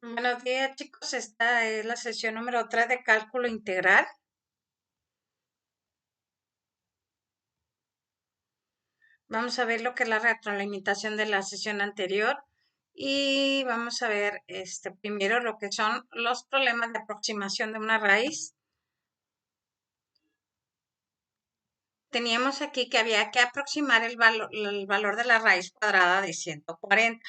Buenos días, chicos. Esta es la sesión número 3 de cálculo integral. Vamos a ver lo que es la retroalimentación de la sesión anterior y vamos a ver primero lo que son los problemas de aproximación de una raíz. Teníamos aquí que había que aproximar el valor de la raíz cuadrada de 140.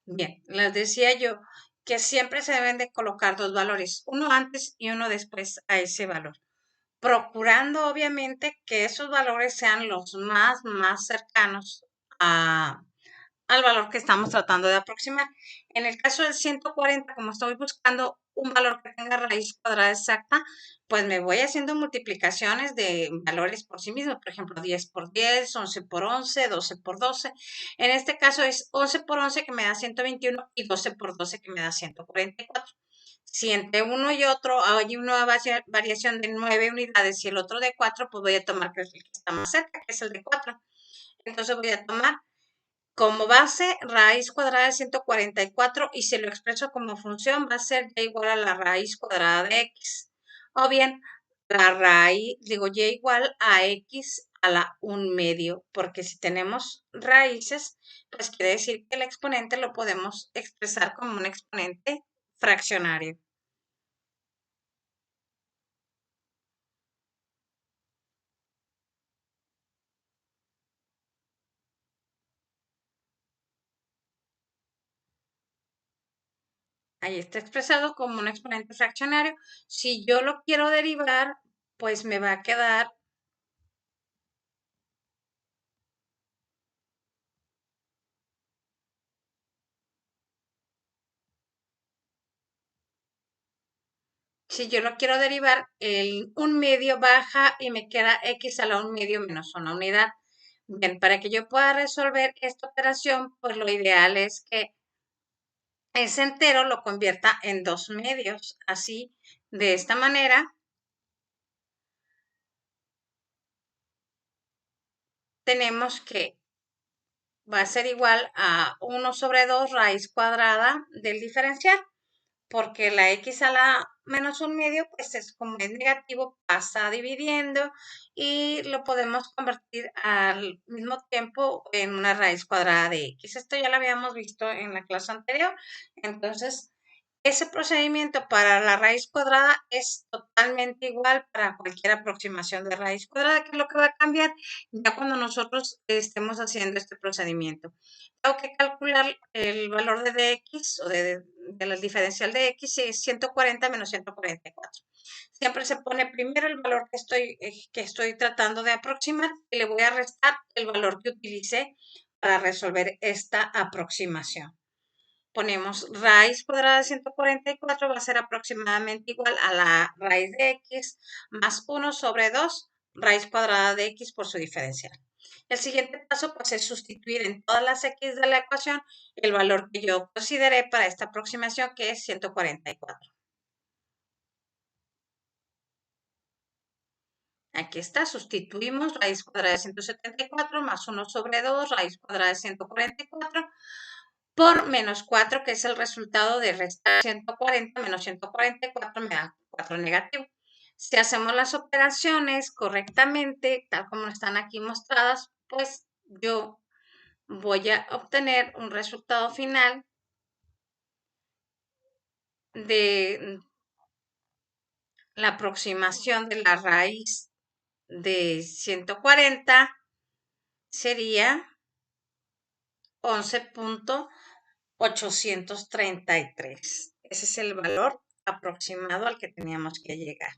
Bien, les decía yo que siempre se deben de colocar dos valores, uno antes y uno después a ese valor, procurando obviamente que esos valores sean los más cercanos al valor que estamos tratando de aproximar. En el caso del 140, como estoy buscando un valor que tenga raíz cuadrada exacta, pues me voy haciendo multiplicaciones de valores por sí mismos. Por ejemplo, 10 por 10, 11 por 11, 12 por 12. En este caso es 11 por 11 que me da 121 y 12 por 12 que me da 144. Si entre uno y otro hay una variación de 9 unidades y el otro de 4, pues voy a tomar el que está más cerca, que es el de 4. Entonces voy a tomar como base raíz cuadrada de 144 y si lo expreso como función va a ser y igual a la raíz cuadrada de x. O bien la raíz, digo y igual a x a la 1/2, porque si tenemos raíces, pues quiere decir que el exponente lo podemos expresar como un exponente fraccionario. Ahí está expresado como un exponente fraccionario. Si yo lo quiero derivar, pues me va a quedar, si yo lo quiero derivar, el 1/2 baja y me queda x a la 1/2 menos una unidad. Bien, para que yo pueda resolver esta operación, pues lo ideal es que ese entero lo convierta en 2/2. Así, de esta manera, tenemos que va a ser igual a 1 sobre 2 raíz cuadrada del diferencial, porque la x a la menos 1/2, pues es como es negativo, pasa dividiendo y lo podemos convertir al mismo tiempo en una raíz cuadrada de x. Esto ya lo habíamos visto en la clase anterior. Entonces, ese procedimiento para la raíz cuadrada es totalmente igual para cualquier aproximación de raíz cuadrada, que es lo que va a cambiar ya cuando nosotros estemos haciendo este procedimiento. Tengo que calcular el valor de dx o de la diferencial de x es 140 menos 144. Siempre se pone primero el valor que estoy tratando de aproximar y le voy a restar el valor que utilicé para resolver esta aproximación. Ponemos raíz cuadrada de 144 va a ser aproximadamente igual a la raíz de x más 1 sobre 2 raíz cuadrada de x por su diferencial. El siguiente paso pues es sustituir en todas las x de la ecuación el valor que yo consideré para esta aproximación, que es 144. Aquí está, sustituimos raíz cuadrada de 174 más 1 sobre 2 raíz cuadrada de 144 por menos 4, que es el resultado de restar 140 menos 144 me da 4 negativo. Si hacemos las operaciones correctamente, tal como están aquí mostradas, pues yo voy a obtener un resultado final de la aproximación de la raíz de 140 sería 11.833. Ese es el valor aproximado al que teníamos que llegar.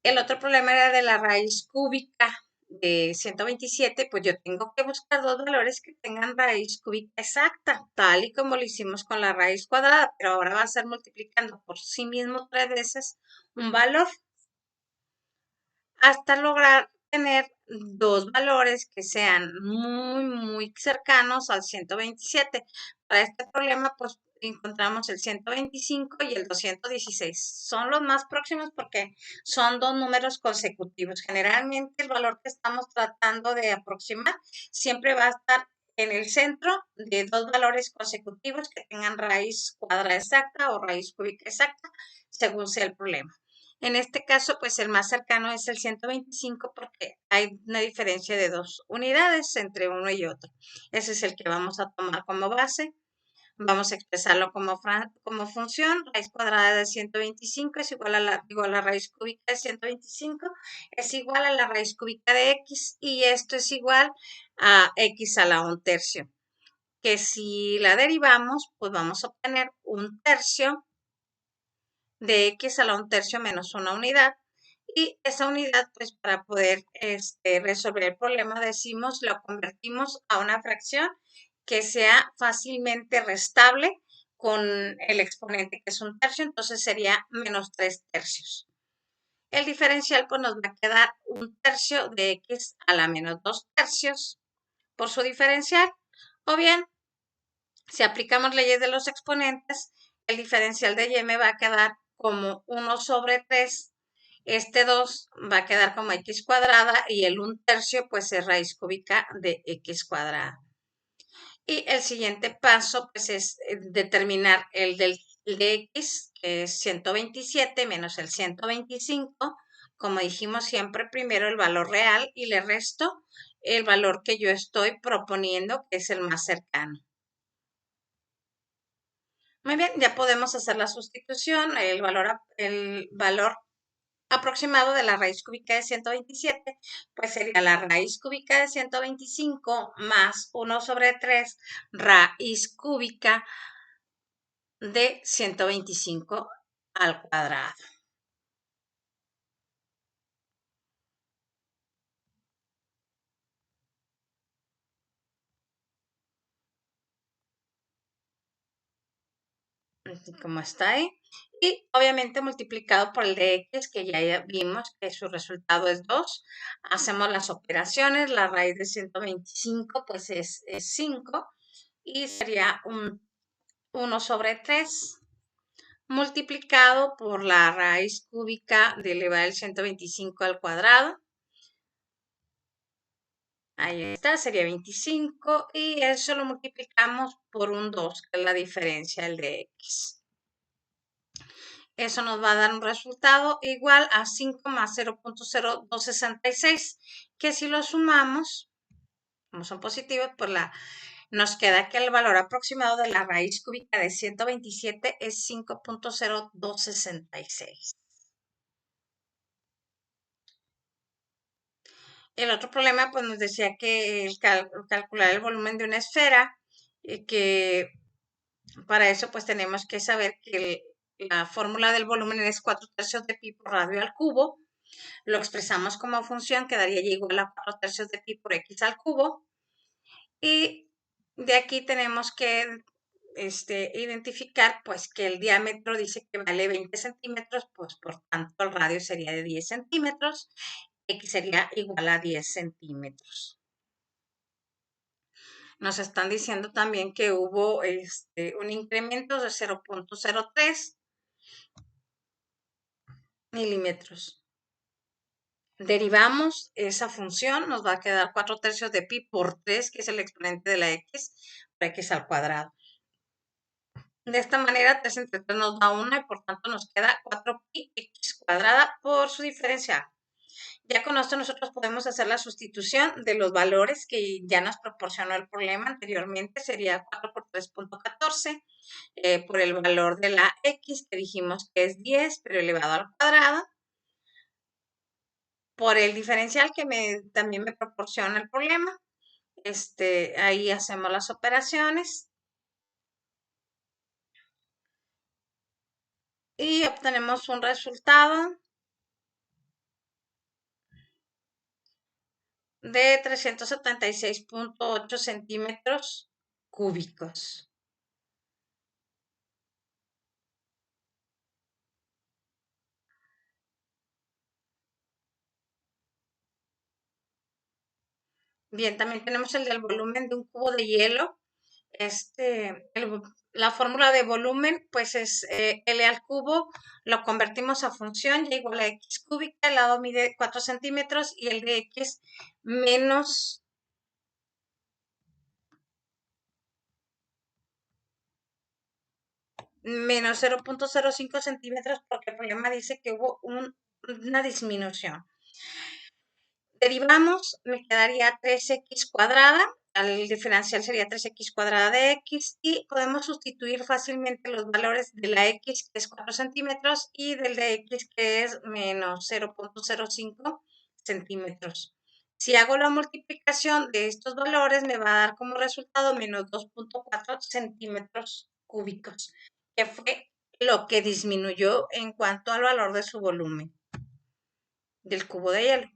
El otro problema era de la raíz cúbica de 127, pues yo tengo que buscar dos valores que tengan raíz cúbica exacta, tal y como lo hicimos con la raíz cuadrada, pero ahora va a ser multiplicando por sí mismo 3 veces un valor hasta lograr tener dos valores que sean muy cercanos al 127. Para este problema, pues encontramos el 125 y el 216. Son los más próximos porque son dos números consecutivos. Generalmente el valor que estamos tratando de aproximar siempre va a estar en el centro de dos valores consecutivos que tengan raíz cuadrada exacta o raíz cúbica exacta, según sea el problema. En este caso, pues el más cercano es el 125 porque hay una diferencia de 2 unidades entre uno y otro. Ese es el que vamos a tomar como base. Vamos a expresarlo como función. Raíz cuadrada de 125 es igual a la raíz cúbica de 125, es igual a la raíz cúbica de x, y esto es igual a x a la 1/3, que si la derivamos, pues vamos a obtener 1/3 de x a la 1/3 menos una unidad. Y esa unidad, pues para poder resolver el problema, lo convertimos a una fracción que sea fácilmente restable con el exponente que es 1/3, entonces sería menos 3/3. El diferencial pues nos va a quedar 1/3 de x a la menos 2/3 por su diferencial, o bien, si aplicamos leyes de los exponentes, el diferencial de y me va a quedar como 1 sobre 3. Este 2 va a quedar como x cuadrada y el 1/3 pues es raíz cúbica de x cuadrada. Y el siguiente paso pues es determinar el de x, que es 127 menos el 125. Como dijimos siempre, primero el valor real y le resto el valor que yo estoy proponiendo, que es el más cercano. Muy bien, ya podemos hacer la sustitución. El valor aproximado de la raíz cúbica de 127, pues sería la raíz cúbica de 125 más 1 sobre 3 raíz cúbica de 125 al cuadrado. Así como está ahí. Y obviamente multiplicado por el de x, que ya vimos que su resultado es 2. Hacemos las operaciones. La raíz de 125 pues es 5 y sería un 1 sobre 3 multiplicado por la raíz cúbica de elevar el 125 al cuadrado. Ahí está, sería 25 y eso lo multiplicamos por un 2, que es la diferencia del de x. Eso nos va a dar un resultado igual a 5 más 0.0266, que si lo sumamos, como son positivos, pues nos queda que el valor aproximado de la raíz cúbica de 127 es 5.0266. El otro problema, pues nos decía que calcular el volumen de una esfera, que para eso pues tenemos que saber que la fórmula del volumen es 4/3 de pi por radio al cubo. Lo expresamos como función, quedaría y igual a 4/3 de pi por x al cubo. Y de aquí tenemos que identificar pues que el diámetro dice que vale 20 centímetros, pues por tanto el radio sería de 10 centímetros. X sería igual a 10 centímetros. Nos están diciendo también que hubo un incremento de 0.03 milímetros. Derivamos esa función, nos va a quedar 4/3 de pi por 3, que es el exponente de la x, por x al cuadrado. De esta manera, 3 entre 3 nos da 1 y por tanto nos queda 4pi x cuadrada por su diferencial. Ya con esto nosotros podemos hacer la sustitución de los valores que ya nos proporcionó el problema anteriormente. Sería 4 por 3.14 por el valor de la x, que dijimos que es 10, pero elevado al cuadrado, por el diferencial que también me proporciona el problema. Ahí hacemos las operaciones y obtenemos un resultado de 376.8 centímetros cúbicos. Bien, también tenemos el del volumen de un cubo de hielo. La fórmula de volumen, pues es L al cubo, lo convertimos a función, y igual a x cúbica, el lado mide 4 centímetros y el de x menos menos 0.05 centímetros porque el problema dice que hubo una disminución. Derivamos, me quedaría 3x cuadrada, el diferencial sería 3x cuadrada de x y podemos sustituir fácilmente los valores de la x que es 4 centímetros y del de x que es menos 0.05 centímetros. Si hago la multiplicación de estos valores me va a dar como resultado menos 2.4 centímetros cúbicos, que fue lo que disminuyó en cuanto al valor de su volumen del cubo de hielo.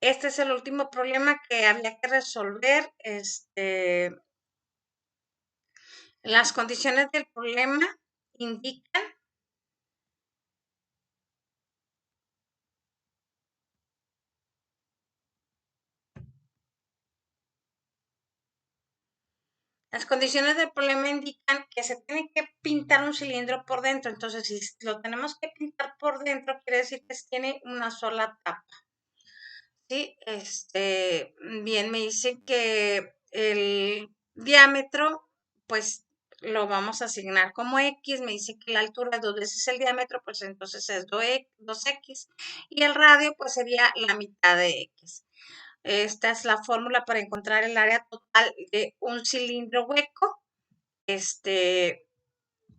Este es el último problema que había que resolver. Las condiciones del problema indican las condiciones del problema indican que se tiene que pintar un cilindro por dentro. Entonces, si lo tenemos que pintar por dentro, quiere decir que tiene una sola tapa. Sí, bien, me dice que el diámetro, pues lo vamos a asignar como X, me dice que la altura es 2 veces el diámetro, pues entonces es 2X, y el radio pues sería la mitad de X. Esta es la fórmula para encontrar el área total de un cilindro hueco.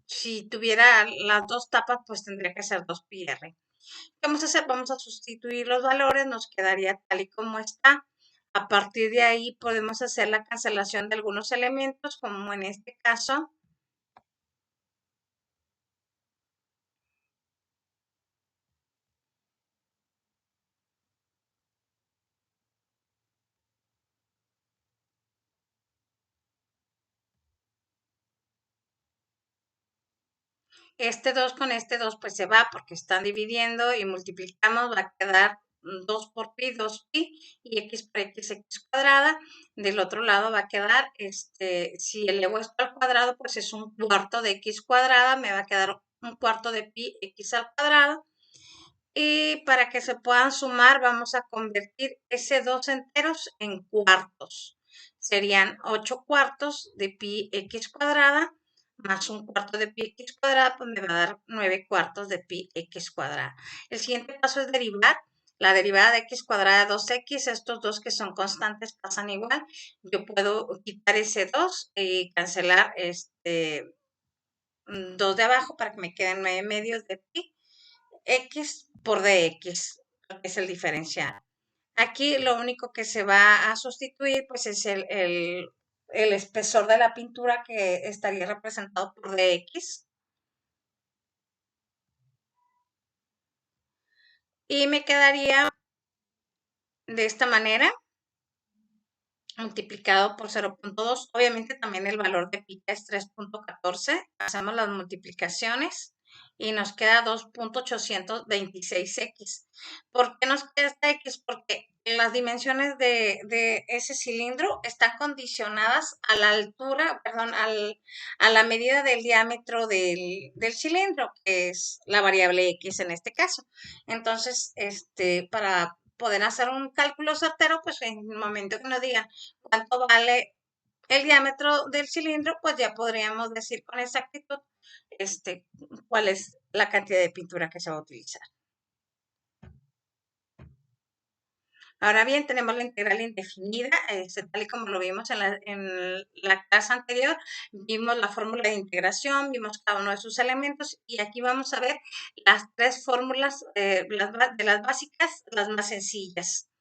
Si tuviera las dos tapas, pues tendría que ser 2πr. ¿Qué vamos a hacer? Vamos a sustituir los valores, nos quedaría tal y como está. A partir de ahí podemos hacer la cancelación de algunos elementos, como en este caso. Este 2 con este 2 pues se va porque están dividiendo y multiplicamos, va a quedar 2 por pi, 2pi y x por x cuadrada. Del otro lado va a quedar, si elevo esto al cuadrado, pues es un cuarto de x cuadrada, me va a quedar un cuarto de pi x al cuadrado. Y para que se puedan sumar, vamos a convertir ese 2 enteros en cuartos. Serían 8 cuartos de pi x cuadrada más un cuarto de pi x cuadrada, pues me va a dar 9 cuartos de pi x cuadrada. El siguiente paso es derivar. La derivada de x cuadrada de 2x, estos dos que son constantes pasan igual. Yo puedo quitar ese 2 y cancelar 2 de abajo para que me queden 9 medios de pi x por dx, que es el diferencial. Aquí lo único que se va a sustituir pues es el espesor de la pintura que estaría representado por dx. Y me quedaría de esta manera, multiplicado por 0.2. Obviamente también el valor de pi es 3.14. Hacemos las multiplicaciones y nos queda 2.826x. ¿Por qué nos queda esta x? Porque las dimensiones de ese cilindro están condicionadas a la altura, perdón, a la medida del diámetro del cilindro, que es la variable x en este caso. Entonces, para poder hacer un cálculo certero, pues en el momento que nos digan cuánto vale el diámetro del cilindro, pues ya podríamos decir con exactitud cuál es la cantidad de pintura que se va a utilizar. Ahora bien, tenemos la integral indefinida, tal y como lo vimos en la clase anterior, vimos la fórmula de integración, vimos cada uno de sus elementos y aquí vamos a ver las tres fórmulas de las básicas, las más sencillas.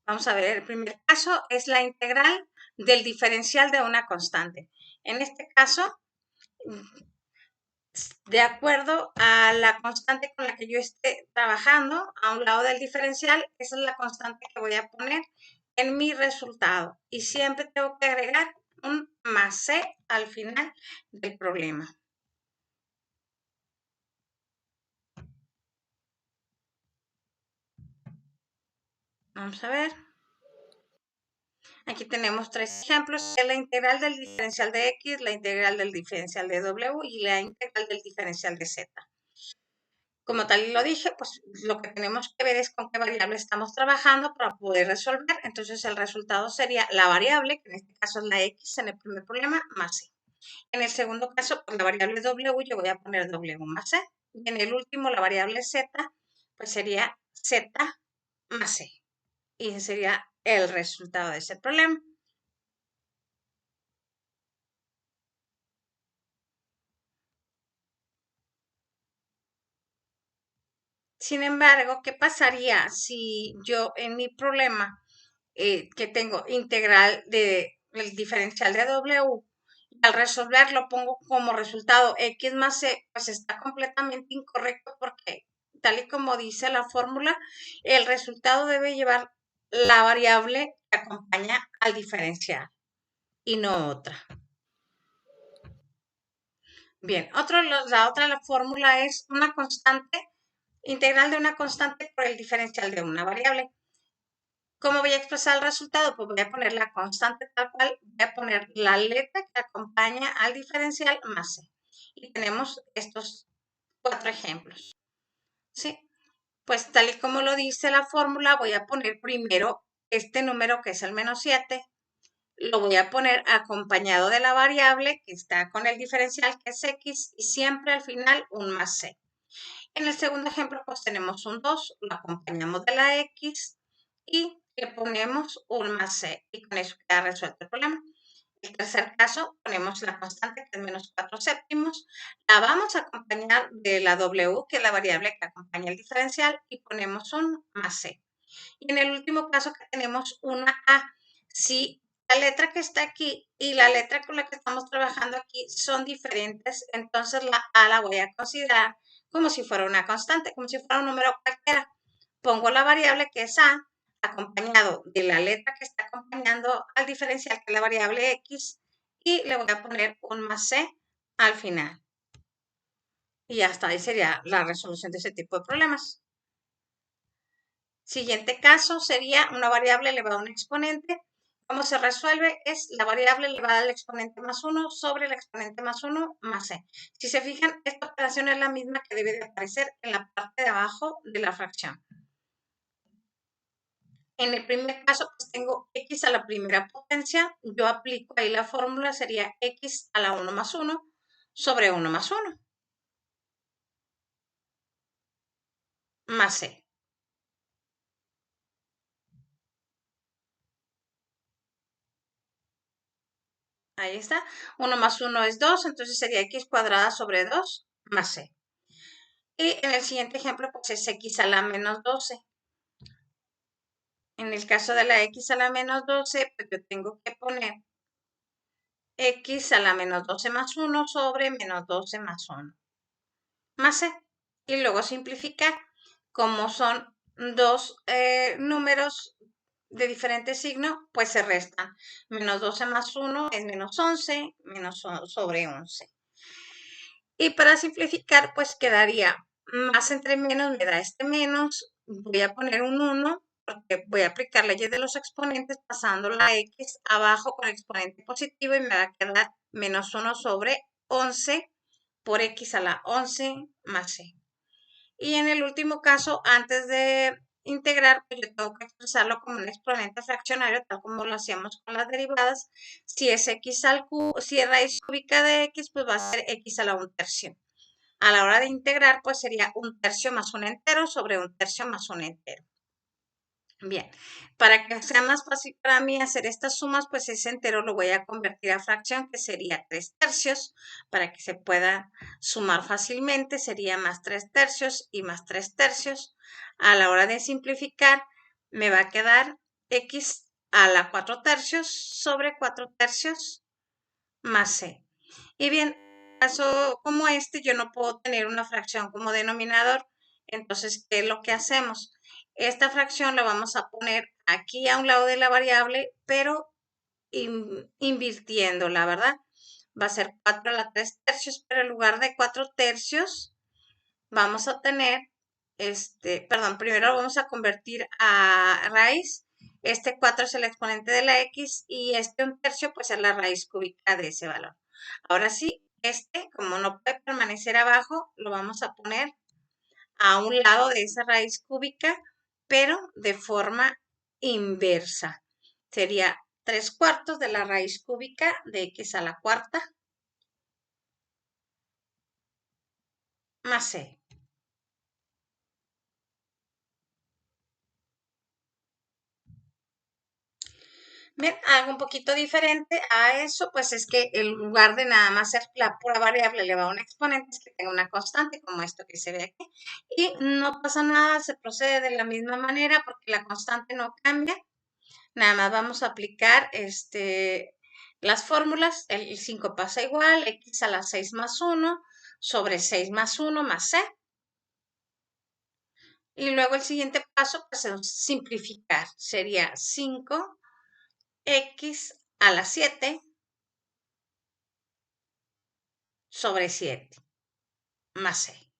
Vamos a ver, el primer caso es la integral del diferencial de una constante. En este caso, de acuerdo a la constante con la que yo esté trabajando, a un lado del diferencial, esa es la constante que voy a poner en mi resultado. Y siempre tengo que agregar un más c al final del problema. Vamos a ver. Aquí tenemos tres ejemplos, la integral del diferencial de x, la integral del diferencial de w y la integral del diferencial de z. Como tal y lo dije, pues lo que tenemos que ver es con qué variable estamos trabajando para poder resolver. Entonces el resultado sería la variable, que en este caso es la x en el primer problema, más c. En el segundo caso, pues la variable w, yo voy a poner w más c. Y en el último, la variable z, pues sería z más c. Y ese sería el resultado de ese problema. Sin embargo, ¿qué pasaría si yo en mi problema que tengo integral del diferencial de w, al resolverlo pongo como resultado x más c, pues está completamente incorrecto porque tal y como dice la fórmula, el resultado debe llevar la variable que acompaña al diferencial y no otra. Bien, la fórmula es una constante, integral de una constante por el diferencial de una variable. ¿Cómo voy a expresar el resultado? Pues voy a poner la constante tal cual, voy a poner la letra que acompaña al diferencial más c. Y tenemos estos 4 ejemplos. ¿Sí? Pues tal y como lo dice la fórmula, voy a poner primero este número que es el menos 7. Lo voy a poner acompañado de la variable que está con el diferencial que es x y siempre al final un más c. En el segundo ejemplo, pues tenemos un 2, lo acompañamos de la x y le ponemos un más c y con eso queda resuelto el problema. En el tercer caso, ponemos la constante que es menos 4 séptimos, la vamos a acompañar de la w, que es la variable que acompaña el diferencial, y ponemos un más c. Y en el último caso que tenemos una a, si la letra que está aquí y la letra con la que estamos trabajando aquí son diferentes, entonces la a la voy a considerar como si fuera una constante, como si fuera un número cualquiera. Pongo la variable que es a, acompañado de la letra que está acompañando al diferencial, que es la variable x, y le voy a poner un más c al final. Y hasta ahí sería la resolución de ese tipo de problemas. Siguiente caso sería una variable elevada a un exponente. ¿Cómo se resuelve? Es la variable elevada al exponente más 1 sobre el exponente más 1 más c. Si se fijan, esta operación es la misma que debe de aparecer en la parte de abajo de la fracción. En el primer caso, pues tengo x a la primera potencia. Yo aplico ahí la fórmula, sería x a la 1 más 1 sobre 1 más 1 más c. Ahí está. 1 más 1 es 2, entonces sería x cuadrada sobre 2 más c. Y en el siguiente ejemplo, pues es x a la menos 12. En el caso de la x a la menos 12, pues yo tengo que poner x a la menos 12 más 1 sobre menos 12 más 1 más c. Y luego simplificar. Como son dos números de diferente signo, pues se restan. Menos 12 más 1 es menos 11, menos sobre 11. Y para simplificar, pues quedaría más entre menos, me da este menos. Voy a poner un 1, porque voy a aplicar leyes de los exponentes pasando la x abajo con el exponente positivo y me va a quedar menos 1 sobre 11 por x a la 11 más c. Y en el último caso, antes de integrar, pues yo tengo que expresarlo como un exponente fraccionario, tal como lo hacíamos con las derivadas. Si es x al cubo, si es raíz cúbica de x, pues va a ser x a la 1/3. A la hora de integrar, pues sería 1/3 más un entero sobre 1/3 más un entero. Bien, para que sea más fácil para mí hacer estas sumas, pues ese entero lo voy a convertir a fracción, que sería 3/3, para que se pueda sumar fácilmente, sería más 3/3 y más 3/3. A la hora de simplificar, me va a quedar x a la 4/3 sobre 4/3 más c. Y bien, en un caso como este, yo no puedo tener una fracción como denominador. Entonces, ¿qué es lo que hacemos? Esta fracción la vamos a poner aquí a un lado de la variable, pero invirtiéndola, ¿verdad? Va a ser 4 a la 3/3, pero en lugar de 4/3, vamos a tener, perdón, primero lo vamos a convertir a raíz. Este 4 es el exponente de la x y este 1/3 pues es la raíz cúbica de ese valor. Ahora sí, como no puede permanecer abajo, lo vamos a poner a un lado de esa raíz cúbica, pero de forma inversa. Sería 3/4 de la raíz cúbica de x a la cuarta más c. Bien, algo un poquito diferente a eso, pues es que en lugar de nada más ser la pura variable elevada a un exponente, es que tenga una constante, como esto que se ve aquí. Y no pasa nada, se procede de la misma manera porque la constante no cambia. Nada más vamos a aplicar las fórmulas. El 5 pasa igual, x a la 6 más 1 sobre 6 más 1 más c. Y luego el siguiente paso, pues es simplificar. Sería 5 x a la 7 sobre 7 más c.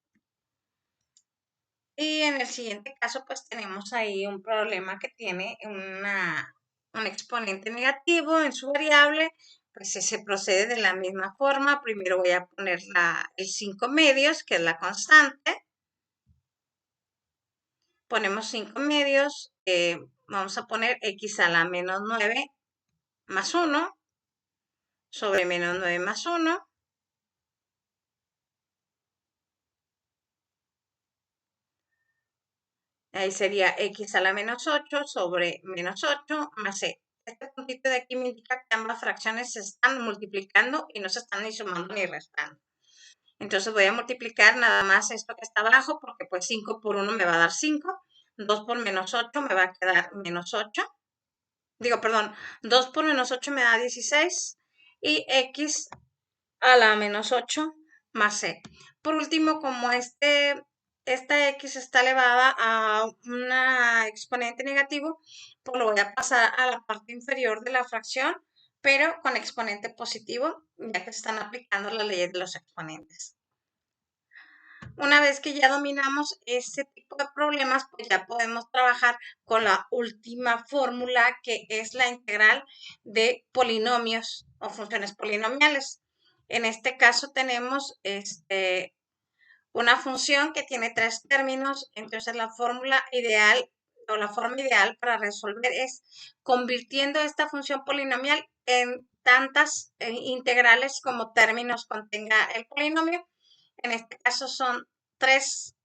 Y en el siguiente caso, pues tenemos ahí un problema que tiene un exponente negativo en su variable, pues se procede de la misma forma. Primero voy a poner el 5 medios, que es la constante. Ponemos 5 medios, vamos a poner x a la menos 9 más 1 sobre menos 9 más 1. Ahí sería x a la menos 8 sobre menos 8 más c. Este puntito de aquí me indica que ambas fracciones se están multiplicando y no se están ni sumando ni restando. Entonces voy a multiplicar nada más esto que está abajo, porque pues 5 por 1 me va a dar 5. 2 por menos 8 me va a quedar menos 8. Digo, perdón, 2 por menos 8 me da 16. Y x a la menos 8 más c. Por último, como esta x está elevada a un exponente negativo, pues lo voy a pasar a la parte inferior de la fracción, pero con exponente positivo, ya que se están aplicando las leyes de los exponentes. Una vez que ya dominamos este tipo de problemas, pues ya podemos trabajar con la última fórmula, que es la integral de polinomios o funciones polinomiales. En este caso tenemos una función que tiene 3 términos, entonces la fórmula ideal o la forma ideal para resolver es convirtiendo esta función polinomial en tantas integrales como términos contenga el polinomio. En este caso son tres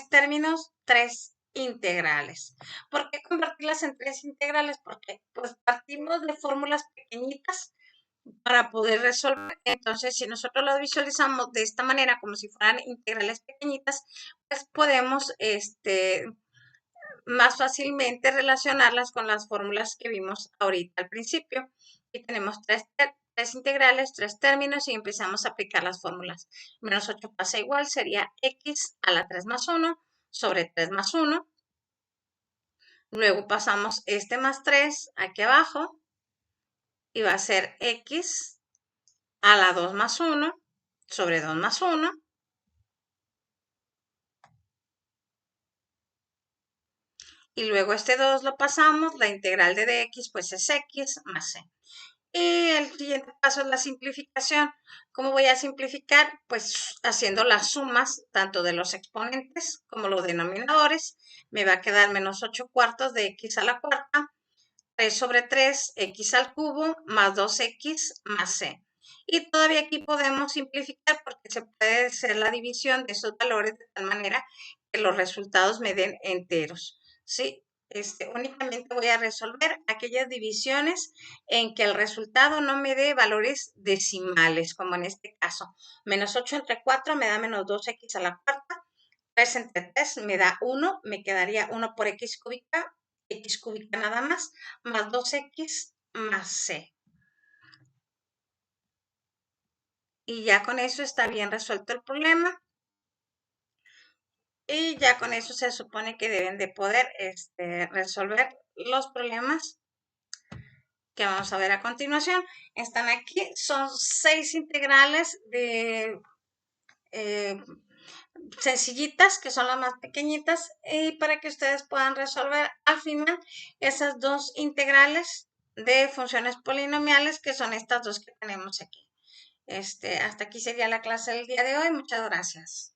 términos, 3 integrales. ¿Por qué convertirlas en 3 integrales? Porque pues partimos de fórmulas pequeñitas para poder resolver. Entonces, si nosotros las visualizamos de esta manera, como si fueran integrales pequeñitas, pues podemos más fácilmente relacionarlas con las fórmulas que vimos ahorita al principio. Y tenemos tres integrales, 3 términos y empezamos a aplicar las fórmulas. Menos 8 pasa igual, sería x a la 3 más 1 sobre 3 más 1. Luego pasamos este más 3 aquí abajo y va a ser x a la 2 más 1 sobre 2 más 1. Y luego este 2 lo pasamos, la integral de dx pues es x más c. Y el siguiente paso es la simplificación. ¿Cómo voy a simplificar? Pues haciendo las sumas tanto de los exponentes como los denominadores. Me va a quedar menos 8 cuartos de x a la cuarta, 3 sobre 3, x al cubo, más 2x más c. Y todavía aquí podemos simplificar porque se puede hacer la división de esos valores de tal manera que los resultados me den enteros. ¿Sí? Únicamente voy a resolver aquellas divisiones en que el resultado no me dé valores decimales, como en este caso. Menos 8 entre 4 me da menos 2x a la cuarta. 3 entre 3 me da 1, me quedaría 1 por x cúbica nada más 2x más c. Y ya con eso está bien resuelto el problema. Y ya con eso se supone que deben de poder resolver los problemas que vamos a ver a continuación. Están aquí, son 6 integrales de sencillitas, que son las más pequeñitas, y para que ustedes puedan resolver al final esas 2 integrales de funciones polinomiales, que son estas 2 que tenemos aquí. Hasta aquí sería la clase del día de hoy. Muchas gracias.